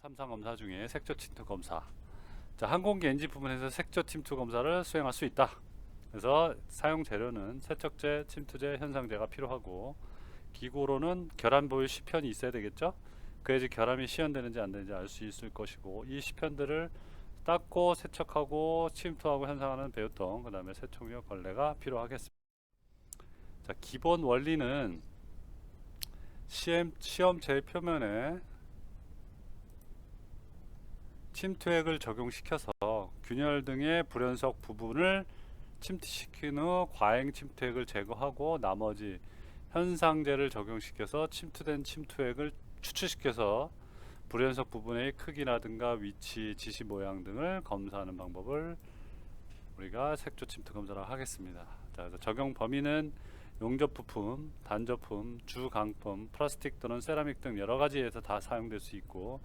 탐사 검사 중에 색조 침투 검사. 자, 항공기 엔진 부분에서 색조 침투 검사를 수행할 수 있다. 그래서 사용 재료는 세척제, 침투제, 현상제가 필요하고, 기구로는 결함 보일 시편이 있어야 되겠죠. 그래야지 결함이 시연되는지 안 되는지 알 수 있을 것이고, 이 시편들을 닦고 세척하고 침투하고 현상하는 배우통, 그 다음에 세척용 걸레가 필요하겠습니다. 자, 기본 원리는 시험체 표면에 침투액을 적용시켜서 균열 등의 불연석 부분을 침투시킨 후 과행 침투액을 제거하고, 나머지 현상제를 적용시켜서 침투된 침투액을 추출시켜서 불연석 부분의 크기라든가 위치, 지시 모양 등을 검사하는 방법을 우리가 색조 침투 검사를 하겠습니다. 자, 그래서 적용 범위는 용접 부품, 단접품, 주강품, 플라스틱 또는 세라믹 등 여러 가지에서 다 사용될 수 있고,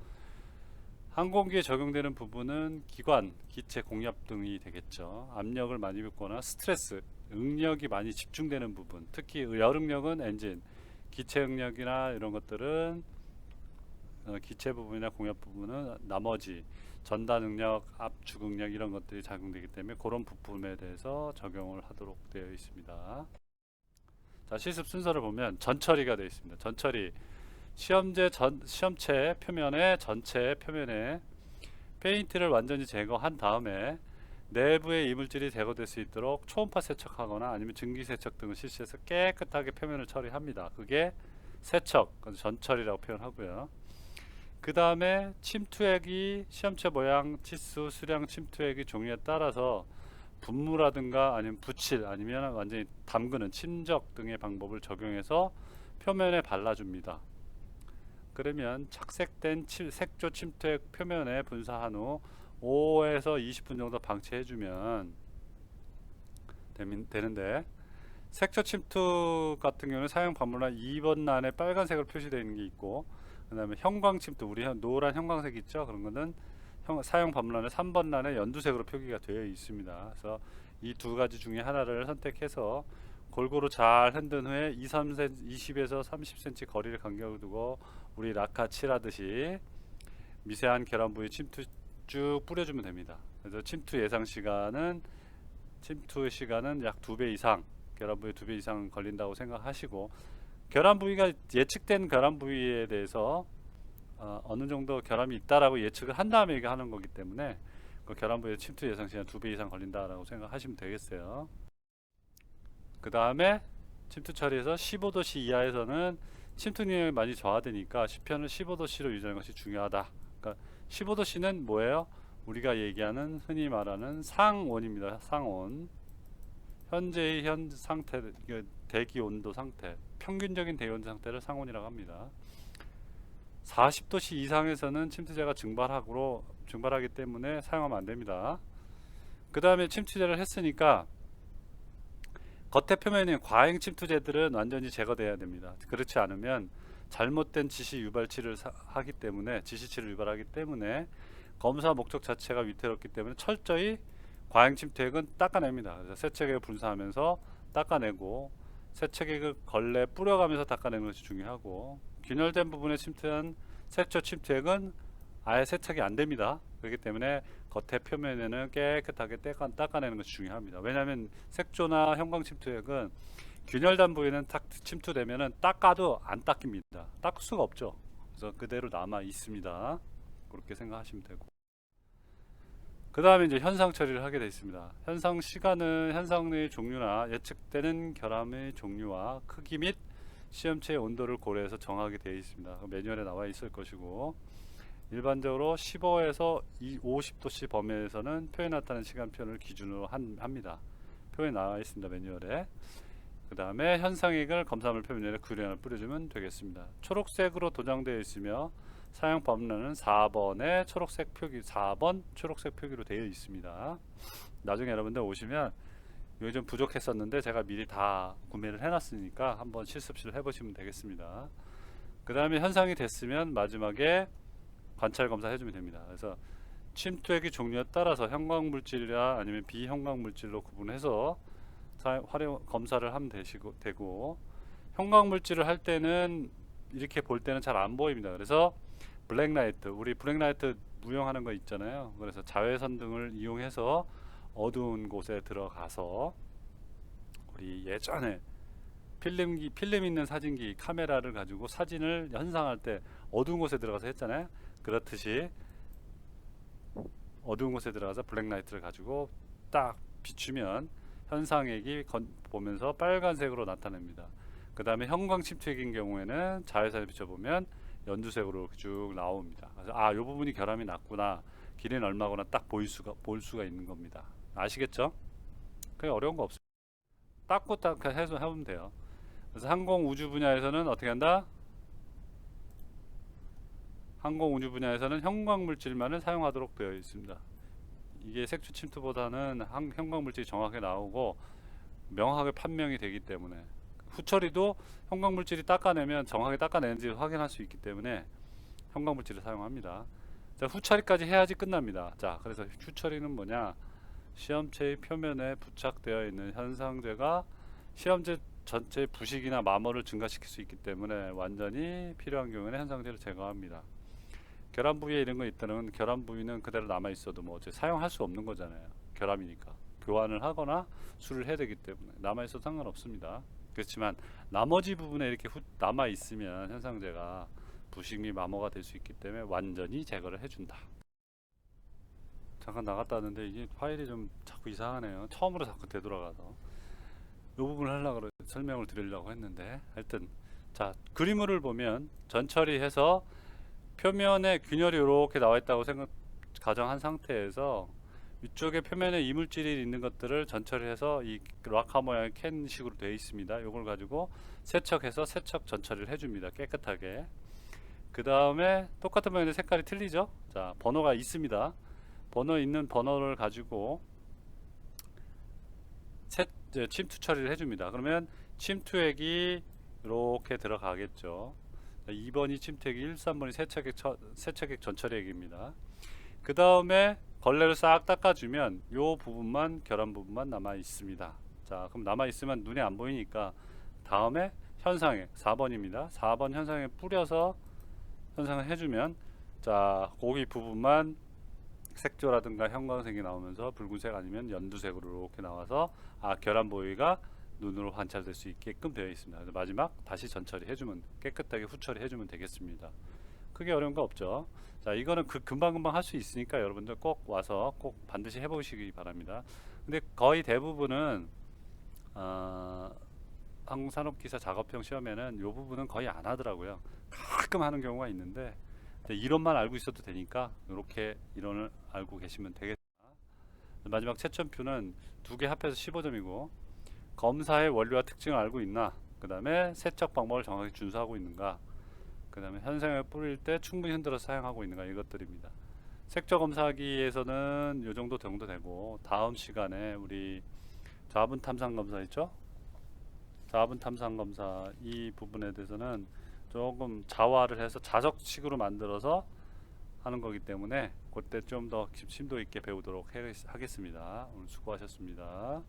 항공기에 적용되는 부분은 기관, 기체, 공압 등이 되겠죠. 압력을 많이 받거나 스트레스, 응력이 많이 집중되는 부분, 특히 열응력은 엔진, 기체 응력이나 이런 것들은 기체 부분이나 공압 부분은 나머지 전단 응력, 압축 응력 이런 것들이 작용되기 때문에 그런 부품에 대해서 적용을 하도록 되어 있습니다. 자, 실습 순서를 보면 전처리가 되어 있습니다. 전처리, 시험체 표면에 전체 표면에 페인트를 완전히 제거한 다음에 내부의 이물질이 제거될 수 있도록 초음파 세척하거나 아니면 증기 세척 등을 실시해서 깨끗하게 표면을 처리합니다. 그게 세척, 전처리라고 표현하고요. 그 다음에 침투액이 시험체 모양, 치수, 수량, 침투액의 종류에 따라서 분무라든가 아니면 붙일 아니면 완전히 담그는 침적 등의 방법을 적용해서 표면에 발라줍니다. 그러면 착색된 색조 침투액 표면에 분사한 후 5에서 20분 정도 방치해주면 되는데, 색조 침투 같은 경우는 사용 방문란 2번란에 빨간색으로 표시되어 있는 게 있고, 그 다음에 형광 침투, 우리 노란 형광색 있죠? 그런 거는 사용 방문란에 3번란에 연두색으로 표기가 되어 있습니다. 그래서 이 두 가지 중에 하나를 선택해서 골고루 잘 흔든 후에 20에서 30cm 거리를 간격을 두고 우리 라카 칠하듯이 미세한 결함 부위 침투 쭉 뿌려주면 됩니다. 그래서 침투 시간은 약 2배 이상, 결함 부위 2배 이상 걸린다고 생각하시고, 결함 부위가 예측된 결함 부위에 대해서 어느 정도 결함이 있다라고 예측을 한 다음에 이게 하는 거기 때문에 그 결함 부위의 침투 예상 시간 2배 이상 걸린다라고 생각하시면 되겠어요. 그 다음에 침투 처리에서 15도씨 이하에서는 침투 능력이 많이 저하되니까 시편을 15도씨로 유지하는 것이 중요하다. 그러니까 15도씨는 뭐예요? 우리가 얘기하는 흔히 말하는 상온입니다. 상온. 현재의 현 상태, 대기 온도 상태, 평균적인 대기 온도 상태를 상온이라고 합니다. 40도씨 이상에서는 침투제가 증발하기 때문에 사용하면 안 됩니다. 그 다음에 침투제를 했으니까 겉에 표면에 과잉 침투제들은 완전히 제거돼야 됩니다. 그렇지 않으면 잘못된 지시치를 유발하기 때문에 검사 목적 자체가 위태롭기 때문에 철저히 과잉 침투액은 닦아냅니다. 그래서 세척액을 분사하면서 닦아내고, 세척액을 걸레 뿌려가면서 닦아내는 것이 중요하고, 균열된 부분에 침투한 색조 침투액은 아예 세척이 안 됩니다. 그렇기 때문에 겉에 표면에는 깨끗하게 닦아내는 것이 중요합니다. 왜냐하면 색조나 형광 침투액은 균열된 부위는 딱 침투되면은 닦아도 안 닦입니다. 닦을 수가 없죠. 그래서 그대로 남아 있습니다. 그렇게 생각하시면 되고, 그 다음에 이제 현상 처리를 하게 되어 있습니다. 현상 시간은 현상의 종류나 예측되는 결함의 종류와 크기 및 시험체의 온도를 고려해서 정하게 되어 있습니다. 매뉴얼에 나와 있을 것이고, 일반적으로 15에서 50도씨 범위에서는 표에 나타나는 시간표를 기준으로 합니다. 표에 나와 있습니다. 매뉴얼에. 그 다음에 현상액을 검사물 표면에 그량을 뿌려주면 되겠습니다. 초록색으로 도장되어 있으며 사용 범위는 4번 초록색 표기로 되어 있습니다. 나중에 여러분들 오시면 여기 좀 부족했었는데 제가 미리 다 구매를 해놨으니까 한번 실습실 해보시면 되겠습니다. 그 다음에 현상이 됐으면 마지막에 관찰 검사 해주면 됩니다. 그래서 침투액의 종류에 따라서 형광물질이나 아니면 비형광물질로 구분해서 검사를 하면 되고, 형광물질을 할 때는 이렇게 볼 때는 잘 안 보입니다. 그래서 블랙라이트, 우리 블랙라이트 무용하는 거 있잖아요. 그래서 자외선 등을 이용해서 어두운 곳에 들어가서 우리 예전에 필름 있는 사진기 카메라를 가지고 사진을 현상할 때 어두운 곳에 들어가서 했잖아요. 그렇듯이 어두운 곳에 들어가서 블랙라이트를 가지고 딱 비추면 현상액이 보면서 빨간색으로 나타납니다. 그 다음에 형광 침투액인 경우에는 자외선을 비춰보면 연두색으로 쭉 나옵니다. 그래서 이 부분이 결함이 났구나, 길이는 얼마구나 딱 볼 수가 있는 겁니다. 아시겠죠? 그게 어려운 거 없어요. 닦고 딱 해서 해보면 돼요. 그래서 항공 우주 분야에서는 어떻게 한다? 항공 우주 분야에서는 형광 물질만을 사용하도록 되어 있습니다. 이게 색조 침투보다는 형광 물질이 정확하게 나오고 명확하게 판명이 되기 때문에, 후처리도 형광 물질이 닦아내면 정확하게 닦아내는지 확인할 수 있기 때문에 형광 물질을 사용합니다. 자, 후처리까지 해야지 끝납니다. 자, 그래서 후처리는 뭐냐? 시험체의 표면에 부착되어 있는 현상제가 시험체 전체의 부식이나 마모를 증가시킬 수 있기 때문에 완전히 필요한 경우에는 현상제를 제거합니다. 결함 부위에 이런 거 있다는, 결함 부위는 그대로 남아 있어도 뭐 어째 사용할 수 없는 거잖아요. 결함이니까 교환을 하거나 수리를 해야 되기 때문에 남아 있어도 상관없습니다. 그렇지만 나머지 부분에 이렇게 남아 있으면 현상제가 부식 및 마모가 될 수 있기 때문에 완전히 제거를 해준다. 잠깐 나갔다 왔는데 이게 파일이 좀 자꾸 이상하네요. 처음으로 자꾸 되돌아가서 이 부분을 하려고 설명을 드리려고 했는데, 하여튼 자, 그림을 보면 전처리해서 표면에 균열이 이렇게 나와 있다고 가정한 상태에서 위쪽에 표면에 이물질이 있는 것들을 전처리해서 이 락카 모양의 캔 식으로 되어 있습니다. 이걸 가지고 세척해서 세척 전처리를 해줍니다. 깨끗하게. 그 다음에 똑같은 모양인데 색깔이 틀리죠. 자, 번호가 있습니다. 번호 있는 번호를 가지고 침투 처리를 해줍니다. 그러면 침투액이 이렇게 들어가겠죠. 2번이 침투액이 1, 3번이 세척액 전처리액입니다. 그 다음에 걸레를 싹 닦아주면 요 부분만, 결함 부분만 남아 있습니다. 자, 그럼 남아 있으면 눈에 안 보이니까 다음에 현상액 4번입니다. 4번 현상액 뿌려서 현상을 해주면, 자, 거기 부분만 색조라든가 형광색이 나오면서 붉은색 아니면 연두색으로 이렇게 나와서 결함 부위가 눈으로 관찰될 수 있게끔 되어 있습니다. 그래서 마지막 다시 전처리 해주면, 깨끗하게 후처리 해주면 되겠습니다. 크게 어려운 거 없죠. 자, 이거는 금방금방 할 수 있으니까 여러분들 꼭 와서 꼭 반드시 해보시기 바랍니다. 근데 거의 대부분은 항공산업기사 작업형 시험에는 이 부분은 거의 안 하더라고요. 가끔 하는 경우가 있는데, 이론만 알고 있어도 되니까 이렇게 이론을 알고 계시면 되겠습니다. 마지막 채점표는 두 개 합해서 15점이고, 검사의 원리와 특징을 알고 있나, 그 다음에 세척 방법을 정확히 준수하고 있는가, 그 다음에 현상을 뿌릴 때 충분히 흔들어서 사용하고 있는가, 이것들입니다. 색조 검사기에서는 이 정도 되고, 다음 시간에 우리 자분 탐상 검사 있죠? 자분 탐상 검사 이 부분에 대해서는 조금 자화를 해서 자석식으로 만들어서 하는 거기 때문에 그때 좀 더 심도 있게 배우도록 하겠습니다. 오늘 수고하셨습니다.